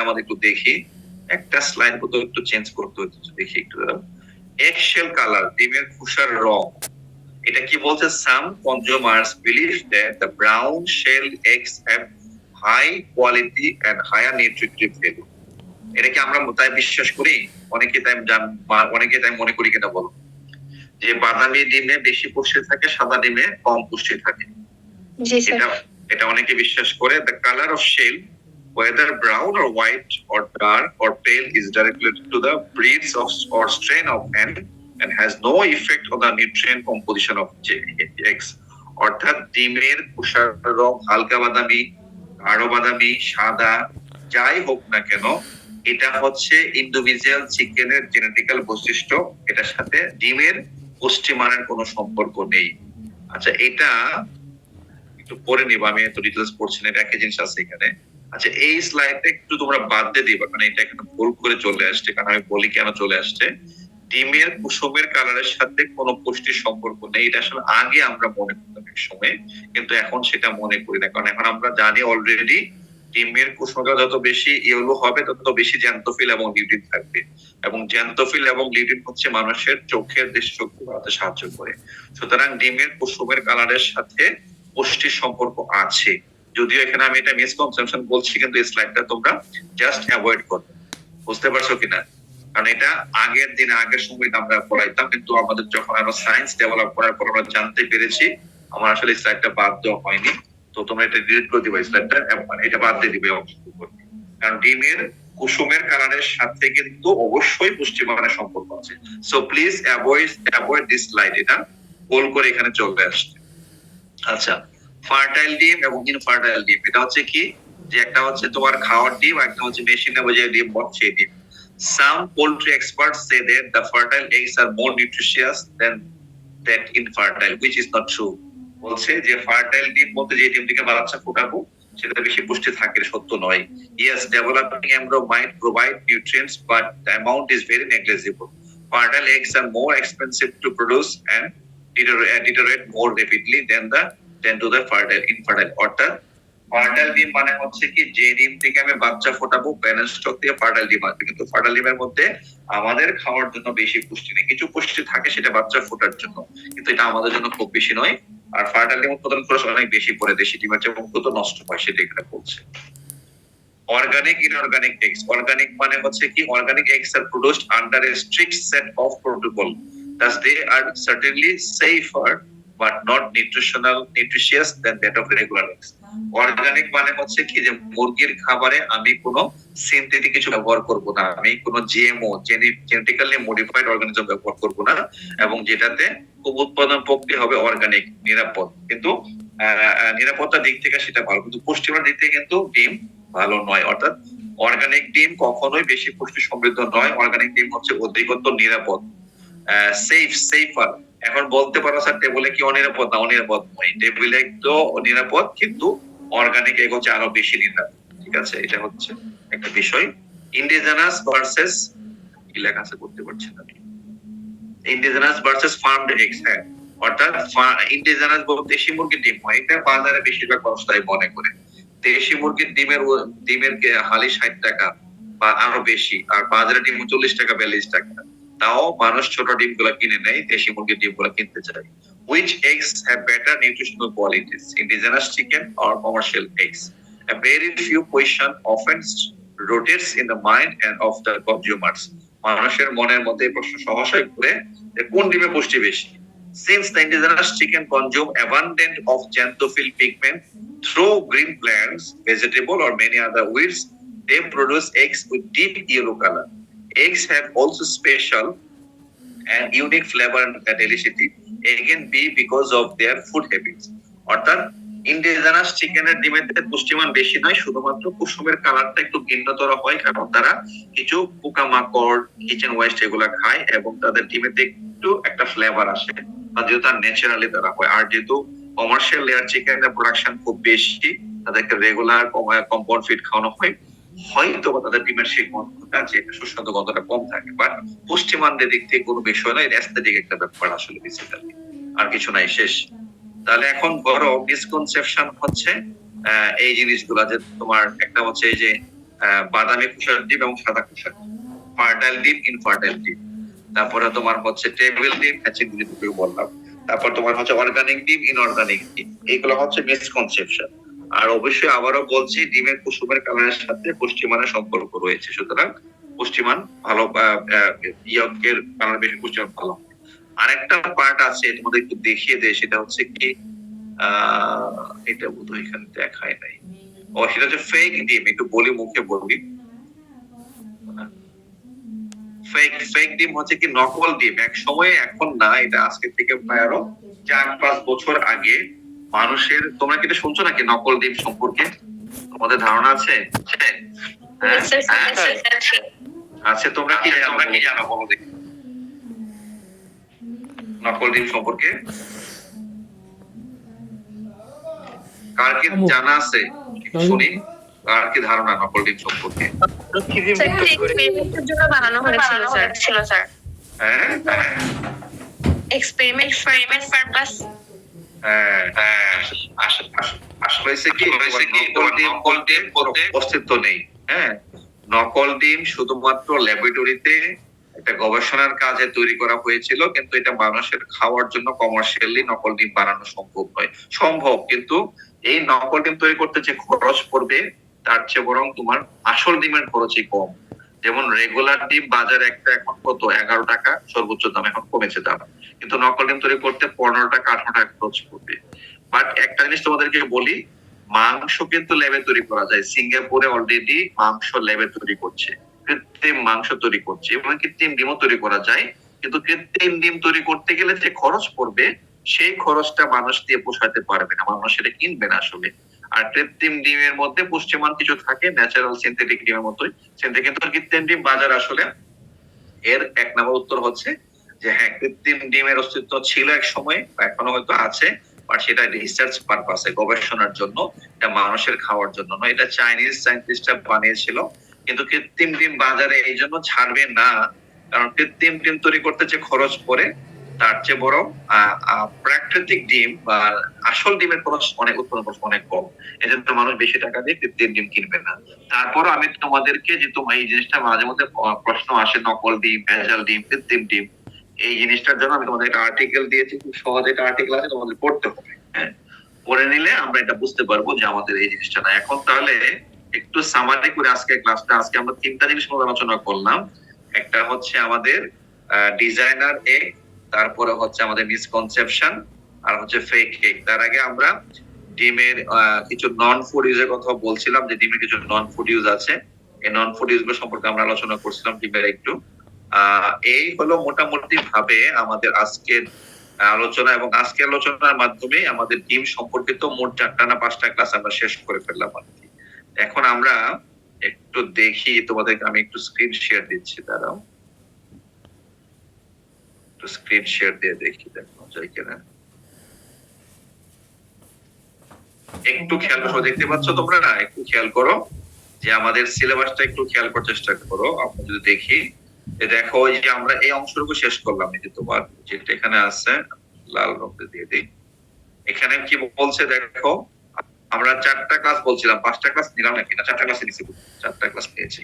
আমাদের একটু দেখি, একটা স্লাইড মতো একটু চেঞ্জ করতে হচ্ছে, দেখি একটু এগশেল কালার, ডিমের খোসার রং। এটা কি বলছে? Some consumers believe that the brown shell eggs have high quality and higher nutritive value. এটা কি আমরা তাই বিশ্বাস করি? অনেকে তাই মনে করি কিনা বলো? যে বাদামি ডিমে বেশি পুষ্টি থাকে, সাদা ডিমে কম পুষ্টি থাকে। এটা এটা অনেকে বিশ্বাস করে। The colour of shell, whether brown or white or dark or pale, is directly related to the breeds of or strain of hen and has no effect on the nutrient composition of eggs. অর্থাৎ ডিমের খোসার রং হালকা বাদামি, গাঢ় বাদামি, সাদা, যাই হোক না কেন, এটা হচ্ছে ইন্ডিভিজুয়াল চিকেনের জেনেটিক্যাল বৈশিষ্ট্য, এটার সাথে ডিমের পুষ্টিমানের কোনো সম্পর্ক নেই। আচ্ছা, এটা একটু পরে নিবা, আমি এত ডিটেলস পড়ছি না, একই জিনিস আছে এখানে। আচ্ছা, এই স্লাইডটা একটু তোমরা বাদ দিয়ে দিবা, কারণ এটা এখানে ভুল করে চলে আসছে। কারণ আমি বলি কেন চলে আসছে, ডিমের কুসুমের কালারের সাথে কোনো পুষ্টির সম্পর্ক নেই, এটা আসলে আগে আমরা মনে করতাম এক সময়, কিন্তু এখন সেটা মনে করি না। কারণ এখন আমরা জানি অলরেডি ডিমের কুসুমটা যত বেশি ইয়েলো হবে তত বেশি জ্যান্তোফিল এবং লিউটিন থাকবে, এবং জ্যান্তোফিল এবং লিউটিন হচ্ছে মানুষের চোখের দৃষ্টিশক্তি বাড়াতে সাহায্য করে। সুতরাং ডিমের কুসুমের কালারের সাথে পুষ্টির সম্পর্ক আছে। যদিও এখানে আমি এটা মিসকনসেপশন বলছি, কিন্তু এই স্লাইডটা তোমরা জাস্ট অ্যাভয়েড করবে। বুঝতে পারছো কিনা? কারণ এটা আগের দিনে আগের সময় আমরা পড়াইতাম, কিন্তু আমাদের যখন আমরা সায়েন্স ডেভেলপ করার পর আমরা জানতে পেরেছি, আমার আসলে স্লাইডটা বাদ দেওয়া হয়নি। তো তোমরা এটা ডিলিট করে দিবে, স্লাইডটা এটা বাদ দিয়ে দিবে। কারণ ডিমের কুসুমের কালারের সাথে কিন্তু অবশ্যই পুষ্টিমানের সম্পর্ক আছে। So please avoid this slide, এটা গোল করে এখানে চলে আসছে। আচ্ছা, ফার্টাইল ডিম এবং ইনফার্টাইল ডিম, এটা হচ্ছে কি, যে একটা হচ্ছে তোমার খাওয়ার ডিম, একটা হচ্ছে মেশিনে যে ডিম বসে ডিম। Some poultry experts say that the fertile eggs are more nutritious than that infertile, which is not true. বলছে যে ফার্টাইল ডিম বলতে যে ডিম থেকে বাচ্চা ফোটাবো সেটা বেশি পুষ্টি থাকে, সত্য নয়। Yes, developing embryo might provide nutrients, but the amount is very negligible. Fertile eggs are more expensive to produce and deteriorate more rapidly than to the infertile. অর্থাৎ ফার্টাইল ডিম মানে হচ্ছে কি, যে ডিম থেকে আমি বাচ্চা ফোটাবো ব্যালেন্স স্টক দিয়ে ফার্টাইল ডিম আসবে, কিন্তু ফার্টাইল ডিমের মধ্যে আমাদের খাওয়ার জন্য বেশি পুষ্টি নেই। কিছু পুষ্টি থাকে সেটা বাচ্চা ফোটার জন্য, কিন্তু এটা আমাদের জন্য খুব বেশি নয়। আর ফার্টাইল ডিম উৎপাদন খরচ অনেক বেশি পড়ে দেশি ডিমের চেয়ে, এবং তো নষ্ট হয়, সেটা এখানে বলছে। Organic, inorganic eggs. Organic মানে হচ্ছে কি, organic eggs are produced under a strict set of protocol. Thus they are certainly safer but not nutritious than that of regular eggs. Organic মানে হচ্ছে কি, যে মুরগির খাবারে আমি কোনো সিনথেটিক কিছু ব্যবহার করব না, আমি কোনো জিএমও জেনেটিক্যালি মডিফাইড অর্গানিজম ব্যবহার করব না, এবং যেটাতে উৎপাদন প্রক্রিয়া হবে অর্গানিক, নিরাপদ। কিন্তু নিরাপত্তার দিক থেকে সেটা ভালো, কিন্তু পুষ্টিমানের দিক থেকে কিন্তু ডিম ভালো নয়। অর্থাৎ অর্গানিক ডিম কখনোই বেশি পুষ্টি সমৃদ্ধ নয়। অর্গানিক ডিম হচ্ছে অধিকতর নিরাপদ, সেফার। এখন বলতে পারো স্যার টেবিলে কি অনিরাপদ? না, অনিরাপদ নয়। টেবিলে তো নিরাপদ, কিন্তু অর্গানিক এগ হচ্ছে আরো বেশি নিরাপদ। ঠিক আছে, এটা হচ্ছে একটা বিষয়। ইন্ডিজেনাস ভার্সেস, কি লেখা আছে করতে পারছি না, ইন্ডিজেনাস ভার্সেস ফার্মড এগস। হ্যাঁ, অর্থাৎ ইন্ডিজেনাস বলতে দেশি মুরগির ডিম হয়, এটা বাজারে বেশিরভাগ অবস্থায় মনে করে দেশি মুরগির ডিমের হালি 60 টাকা বা আরো বেশি, আর বাজারে ডিম 40 টাকা 42 টাকা। তাও মানুষ ছোট ডিম গুলা কিনে নেয়, দেশি মুরগির ডিম গুলা কিনতে চায়। Which eggs have better nutritional qualities, indigenous chicken or commercial eggs? A very few question often rotates in the mind and of the consumers. মানুষের মনের মধ্যে প্রশ্ন সহসাই ঘুরে যে কোন ডিমে পুষ্টি বেশি। Since the indigenous chicken consume abundant of xanthophyll pigment through green plants, vegetable or many other weeds, they produce eggs with deep yellow color. Eggs have also special and unique flavor and delicity, again be because of their food habits. অর্থাৎ indigenous চিকেনের ডিমের পুষ্টিমান বেশি নয়, শুধুমাত্র কুসুমের কালারটা একটু ভিন্নতর হয়, কারণ তারা কিছু পোকামাকড়, কিচেন ওয়েস্ট এগুলা খায়, এবং তাদের ডিমেতে একটু একটা ফ্লেভার আসে, বা যেহেতু ন্যাচারালি তারা হয়। আর যেহেতু কমার্শিয়াল লেয়ার চিকেনের প্রোডাকশন খুব বেশি, তাদেরকে রেগুলার কম্পাউন্ড ফিড খাওয়ানো হয়, হয়তো তাদের ডিমের সেই গন্ধটা, যে সুস্বাদু গন্ধটা কম থাকে, বাট পুষ্টিমানের দিক থেকে কোনো বিষয় নয়, অ্যাস্থেটিক একটা ব্যাপার আসলে বেসিক্যালি, আর কিছু নাই। শেষ। তাহলে এখন বড় মিসকনসেপশন হচ্ছে এই জিনিসগুলা, যে তোমার একটা হচ্ছে এই যে বাদামি খোসার ডিম এবং সাদা খোসার, ফার্টাইল ডিম, ইনফার্টাইল ডিম। তারপরে তোমার হচ্ছে টেবিল ডিম, হ্যাচিং ডিম বললাম। তারপর তোমার হচ্ছে অর্গানিক ডিম, ইনঅর্গানিক ডিম। এগুলো হচ্ছে মিসকনসেপশন। আর অবশ্যই আবারও বলছি, ডিমের কুসুমের কালারের সাথে পুষ্টিমানের সম্পর্ক রয়েছে, সুতরাং পুষ্টিমান ভালো, ইয়কের কালার বেশি, পুষ্টিমান ভালো। আরেকটা পার্ট আছে তোমাদের একটু দেখিয়ে দেয়, সেটা হচ্ছে কি এটা বোধহয় এখানে দেখায় নাই। ও, সেটা হচ্ছে ফেক ডিম। একটু বলি, মুখে বলবি। ফেক ডিম হচ্ছে কি নকল ডিম। এক সময়ে, এখন না, এটা আজকে থেকে প্রায় আরো 4-5 বছর আগে মানুষের, তোমরা কি এটা শুনছো নাকি নকল ডিম সম্পর্কে? তোমাদের ধারণা আছে? আচ্ছা, তোমরা কি জানো বলো দেখি নকল ডিম সম্পর্কে? কার কি জানা আছে শুনি? কার কি ধারণা নকল ডিম সম্পর্কে? বানানো হয়েছিল স্যার। হ্যাঁ, এক্সপেরিমেন্ট পারপাস। আসলে কি নকল ডিম অস্তিত্ব নেই। হ্যাঁ, নকল ডিম শুধুমাত্র ল্যাবরেটরিতে একটা গবেষণার কাজে তৈরি করা হয়েছিল, কিন্তু এটা মানুষের খাওয়ার জন্য কমার্শিয়ালি নকল ডিম বানানো সম্ভব নয়। সম্ভব, কিন্তু এই নকল ডিম তৈরি করতে যে খরচ পড়বে, তার চেয়ে বরং তোমার আসল ডিমের খরচই কম। যেমন রেগুলার ডিম বাজারে একটা এখন কত, 11 টাকা সর্বোচ্চ দাম, এখন কমেছে দাম, কিন্তু নকল ডিম তৈরি করতে 15 টাকা 18 টাকা খরচ পড়বে। বাট একটা জিনিস তোমাদেরকে বলি, মাংস কিন্তু ল্যাবে তৈরি করা যায়। সিঙ্গাপুরে অলরেডি মাংস ল্যাবে তৈরি করছে, কৃত্রিম মাংস তৈরি করছে, এবং কৃত্রিম ডিমও তৈরি করা যায়। কিন্তু কৃত্রিম ডিম তৈরি করতে গেলে যে খরচ পড়বে, সেই খরচটা মানুষ দিয়ে পোষাতে পারবে না, মানুষ সেটা কিনবে না আসলে। আর কৃত্রিম ডিমের মধ্যে পুষ্টিমান কিছু থাকে, ন্যাচারাল সিনথেটিক ডিমের মতোই। কিন্তু কৃত্রিম ডিম বাজার আসলে, এর এক নম্বর উত্তর হচ্ছে যে হ্যাঁ, কৃত্রিম ডিমের অস্তিত্ব ছিল এক সময়, এখনো হয়তো আছে, বাট সেটা রিসার্চ পারপাসে, গবেষণার জন্য, এটা মানুষের খাওয়ার জন্য নয়। এটা চাইনিজ সায়েন্টিস্টরা বানিয়েছিল। কিন্তু কৃত্রিম ডিম বাজারে এই জন্য ছাড়বে না, কারণ কৃত্রিম ডিম তৈরি করতে যে খরচ পড়ে, তার চেয়ে বড় প্রাকৃতিক ডিম বা আসল ডিমের খরচ অনেক, উৎপাদন খরচ অনেক কম। এজন্য মানুষ বেশি টাকা দিয়ে কৃত্রিম ডিম কিনবে না। তারপরও আমি তোমাদেরকে, যে তোমার এই জিনিসটা মাঝে মধ্যে প্রশ্ন আসে, নকল ডিম, ভেজাল ডিম, কৃত্রিম ডিম, এই জিনিসটার জন্য আমি তোমাদের একটা আর্টিকেল দিয়েছি, খুব সহজ একটা আর্টিকেল আছে, তোমাদের পড়তে হবে। হ্যাঁ, পড়ে নিলে আমরা এটা বুঝতে পারবো যে আমাদের এই জিনিসটা না। এখন তাহলে একটু সামারি করে আজকে ক্লাসটা, আজকে আমরা 3টা জিনিস নিয়ে আলোচনা করলাম। একটা হচ্ছে আমাদের ডিজাইনার এগ, তারপরে হচ্ছে আমাদের মিসকনসেপশন, আর হচ্ছে ফেক এগ। তার আগে আমরা ডিমের কিছু নন ফুড ইউজের কথা বলছিলাম, যে ডিমের কিছু নন ফুড ইউজ আছে। এই নন ফুড ইউজ গুলো সম্পর্কে আমরা আলোচনা করছিলাম ডিমের একটু। এই হলো মোটামুটি ভাবে আমাদের আজকের আলোচনা, এবং আজকের আলোচনার মাধ্যমে আমাদের ডিম সম্পর্কিত মোট 4টা না 5টা ক্লাস আমরা শেষ করে ফেললাম আর কি। এখন আমরা একটু দেখি, তোমাদেরকে আমি একটু স্ক্রিন শেয়ার দিচ্ছি, দাঁড়াও একটু স্ক্রিন শেয়ার দিয়ে দেখি, দেখো যায় কিনা। একটু খেয়াল করো, দেখতে পাচ্ছ তোমরা? একটু খেয়াল করো যে আমাদের সিলেবাসটা একটু খেয়াল করার চেষ্টা করো। আমরা যদি দেখি, দেখো ওই যে আমরা এই অংশটুকু শেষ করলাম, এই যে তোমার যেটা এখানে আছে লাল রঙে দিয়ে দিই। এখানে কি বলছে দেখো, আমরা 4টা ক্লাস বলছিলাম, 5টা ক্লাস নিলাম নাকি না? 4টা ক্লাস নিয়েছি, 4টা ক্লাস নিয়েছি।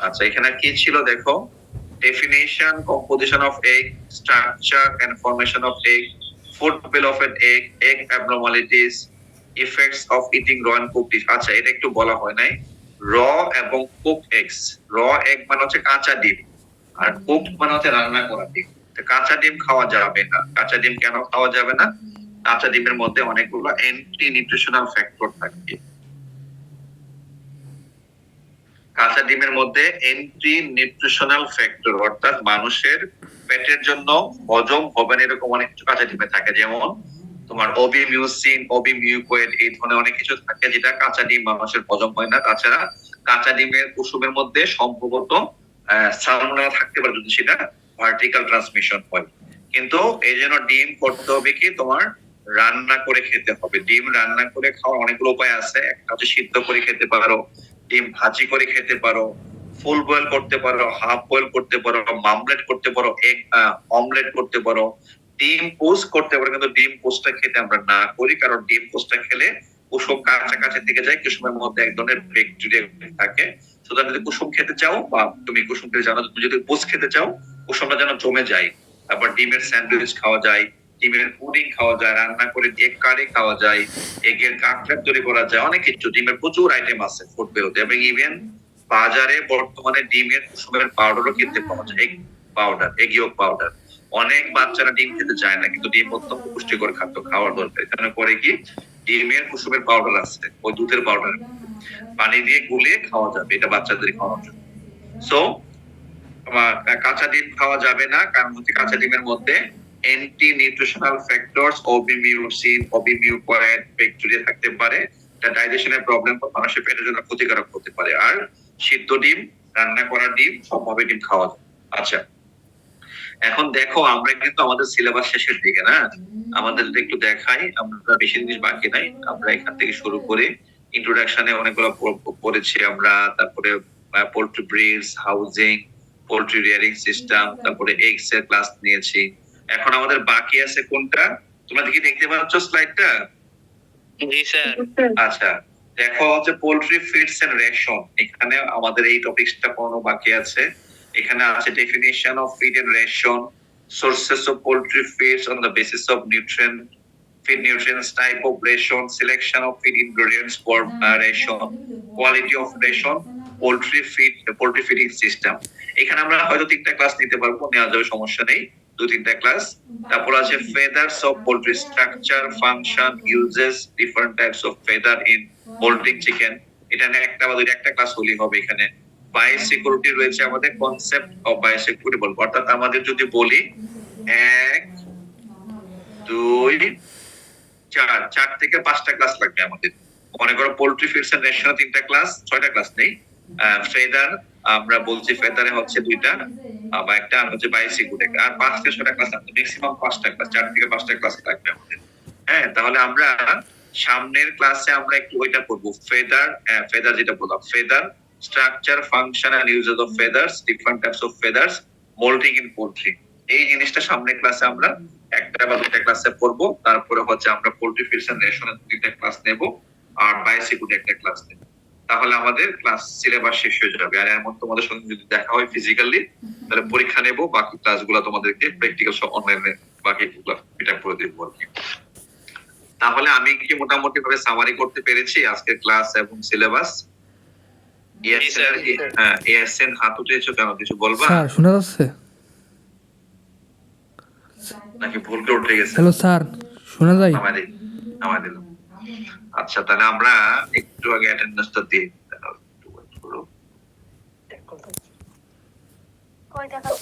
আচ্ছা, এখানে কি ছিল দেখো, definition, composition of egg, structure and formation of egg, food bill of an egg, egg abnormalities, effects of eating raw and cooked fish. আচ্ছা, এটা একটু বলা হয় নাই, র এবং কুকড এগস। র এগ মানে হচ্ছে কাঁচা ডিম, আর কুকড মানে হচ্ছে রান্না করা ডিম। কাঁচা ডিম খাওয়া যাবে না। কাঁচা ডিম কেন খাওয়া যাবে না? কাঁচা ডিমের মধ্যে অনেকগুলো অ্যান্টি নিউট্রিশনাল ফ্যাক্টর থাকে। কাঁচা ডিমের মধ্যে অ্যান্টি নিউট্রিশনাল ফ্যাক্টর, অর্থাৎ মানুষের পেটের জন্য হজম হবে না এরকম অনেক কিছু কাঁচা ডিমে থাকে। যেমন তোমার ওবিমিউসিন, ওবিমিউকোয়েড, এই ধরনের অনেক কিছু থাকে যেটা কাঁচা ডিম মানুষের হজম হয় না। তাছাড়া কাঁচা ডিমের কুসুমের মধ্যে সম্ভবত সালমোনেলা থাকতে পারে, যদি সেটা ভার্টিক্যাল ট্রান্সমিশন হয়। কিন্তু এই জন্য ডিম করতে হবে কি, তোমার রান্না করে খেতে হবে। ডিম রান্না করে খাওয়ার অনেকগুলো উপায় আছে। একটা হচ্ছে সিদ্ধ করে খেতে পারো, ডিম ভাজি করে খেতে পারো, ফুল বয়েল করতে পারো, হাফ বয়েল করতে পারো, মামলেট করতে পারো, এগ অমলেট করতে পারো, ডিম পোস্ট করতে পারো। কিন্তু ডিম পোস্টটা খেতে আমরা না করি, কারণ ডিম পোস্টটা খেলে কুসুম কাঁচা কাঁচা থেকে যায়, কুসুমের মধ্যে এক ধরনের ব্যাকটেরিয়া থাকে। সুতরাং যদি কুসুম খেতে চাও বা তুমি কুসুম খেতে চাও না, তুমি যদি পোস্ট খেতে চাও, কুসুমটা যেন জমে যায়। তারপর ডিমের স্যান্ডউইচ খাওয়া যায়, ডিমের পুডিং খাওয়া যায়, রান্না করে এগ কারি খাওয়া যায়, এগের কাটলেট তৈরি করা যায়, অনেক কিছু। ডিমের প্রচুর আইটেম আছে ফুড বেরোতে, এবং ইভেন বাজারে বর্তমানে ডিমের কুসুমের পাউডারও কিনতে পাওয়া যায়, এগ পাউডার, এগ ইয়ক পাউডার। অনেক বাচ্চারা ডিম খেতে চায় না, কিন্তু ডিম অত্যন্ত পুষ্টিকর খাদ্য, খাওয়ার দরকার। এখানে করে কি, ডিমের কুসুমের পাউডার আছে, ওই দুধের পাউডার পানি দিয়ে গুলিয়ে খাওয়া যাবে, এটা বাচ্চাদের খাওয়ানোর জন্য। সো কাঁচা ডিম খাওয়া যাবে না, কারণ হচ্ছে কাঁচা ডিমের মধ্যে অ্যান্টি নিউট্রিশনাল ফ্যাক্টরস, ওবিমিউসিন, ওবিমিউকয়েড ব্যাকটেরিয়া থাকতে পারে, এটা ডাইজেশনের প্রবলেম, মানুষের পেটের জন্য ক্ষতিকারক হতে পারে। আর সিদ্ধ ডিম, রান্না করা ডিম, সবভাবে ডিম খাওয়া যায়। আচ্ছা, এখন দেখো আমরা কিন্তু আমাদের সিলেবাস শেষের দিকে না, আমাদের যদি একটু দেখাই, আমরা বেশি জিনিস বাকি নাই, আমরা এখান থেকে শুরু করে ইন্ট্রোডাকশনে অনেকগুলো পড়েছি আমরা, তারপরে poultry breeds, housing, poultry rearing system, তারপরে এগস এর ক্লাস নিয়েছি। এখন আমাদের বাকি আছে কোনটা, তোমরা কি দেখতে পাচ্ছ স্লাইডটা? জি স্যার। আচ্ছা, দেখো হচ্ছে পোল্ট্রি ফিডস এন্ড রেশন, এখানে আমাদের এই টপিকসটা পড়ানো বাকি আছে। এখানে আছে definition of feed and ration, sources of poultry feeds on the basis of nutrient, feed nutrients, type of ration, selection of feed ingredients for ration, quality of ration, poultry feeding system. এখানে আমরা হয়তো 3টা class নিতে পারবো, নেওয়া যাবে, সমস্যা নেই, 2-3টা ক্লাস। তারপর আছে feathers of poultry, structure, function, uses, different types of feather in poultry chicken, এটা নিয়ে একটা বা দুইটা একটা ক্লাস হলেই হবে। এখানে বায়োসিকিউরিটি রয়েছে, আমাদের কনসেপ্ট অফ বায়োসিকিউরিটি বলবো, অর্থাৎ আমাদের যদি বলি 1, 2, 4 থেকে 5টা ক্লাস লাগবে আমাদের। মনে করো পোল্ট্রি ফিডস এন্ড রেশন 3টা ক্লাস, 6টা ক্লাস নেই। ফেদার আমরা বলছি, ফেদারে হচ্ছে 2টা বা একটা, আর হচ্ছে বায়োসিকিউরিটি, আর 5 থেকে 6টা ক্লাস লাগবে, ম্যাক্সিমাম 5টা ক্লাস, 4 থেকে 5টা ক্লাস লাগবে আমাদের। হ্যাঁ, তাহলে আমরা সামনের ক্লাসে আমরা একটু ওইটা করব, ফেদার যেটা বললাম, feather structure, function and uses of feathers, different types of feathers, moulting in poultry, এই জিনিসটা সামনের ক্লাসে আমরা একটা বা দুইটা ক্লাসে পড়বো। তারপরে হচ্ছে আমরা পোল্ট্রি ফিডস এন্ড রেশনের 3টা ক্লাস নেব, আর বায়োসিকিউরিটি একটা ক্লাস নেব। তাহলে আমাদের ক্লাস সিলেবাস শেষ হয়ে যাবে। আর এমন তোমাদের সঙ্গে যদি দেখা হয় ফিজিক্যালি, তাহলে পরীক্ষা নেব, বাকি ক্লাসগুলো তোমাদেরকে প্র্যাকটিক্যাল সব অনলাইনে বাকিগুলো এটা করে দেবো আর কি। তাহলে আমি কি মোটামুটি ভাবে সামারি করতে পেরেছি আজকের ক্লাস এবং সিলেবাস? হ্যাঁ, এসএন হাত উঠিয়েছো কেন, কিছু বলবা? স্যার শোনা যাচ্ছে? নাকি ভুল করে উঠে গেছে? হ্যালো স্যার, শোনা যায়? আমাদের আচ্ছা, তাহলে আমরা একটু আগে অ্যাটেন্ডেন্সটা দিই। কই দেখো